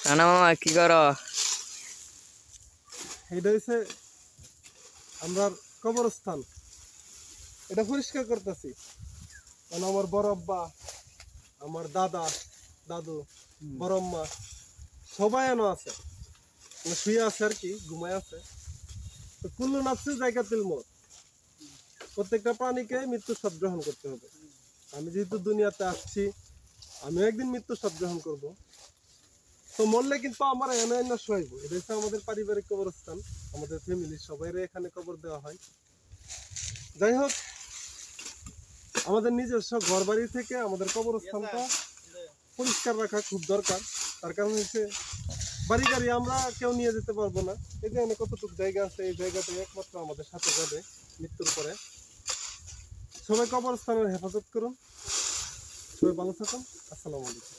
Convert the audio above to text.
রানা মামা কি করো? এটা হচ্ছে আমরা কবরস্থান, এটা পরিষ্কার করতেছি। কারণ আমার বড় আব্বা, আমার দাদা, দাদু, বড় আম্মা সবাই এনো আছে, শুয়ে আছে আর কি, ঘুমায় আছে। তো কুল্লু নাফসিস যায়কাতুল মউত, প্রত্যেকটা প্রাণীকে মৃত্যুর স্বাদ গ্রহণ করতে হবে। আমি যেহেতু দুনিয়াতে আসছি, আমিও একদিন মৃত্যুর স্বাদ গ্রহণ করব। তো মরলে কিন্তু আমার এনে এনে শোয়াইব। এটা হচ্ছে আমাদের পারিবারিক কবরস্থান, আমাদের ফ্যামিলির সবাইরে এখানে কবর দেওয়া হয়। যাই হোক, আমাদের নিজস্ব ঘর বাড়ি থেকে আমাদের কবরস্থানটা পরিষ্কার রাখা খুব দরকার। তার কারণ হচ্ছে বাড়ি গাড়ি আমরা কেউ নিয়ে যেতে পারবো না। এই যে এখানে কতটুকু জায়গা আছে, এই জায়গাটা একমাত্র আমাদের সাথে যাবে মৃত্যুর পরে। সবাই কবরস্থানের হেফাজত করুন, সবাই ভালো থাকুন। আসসালামু আলাইকুম।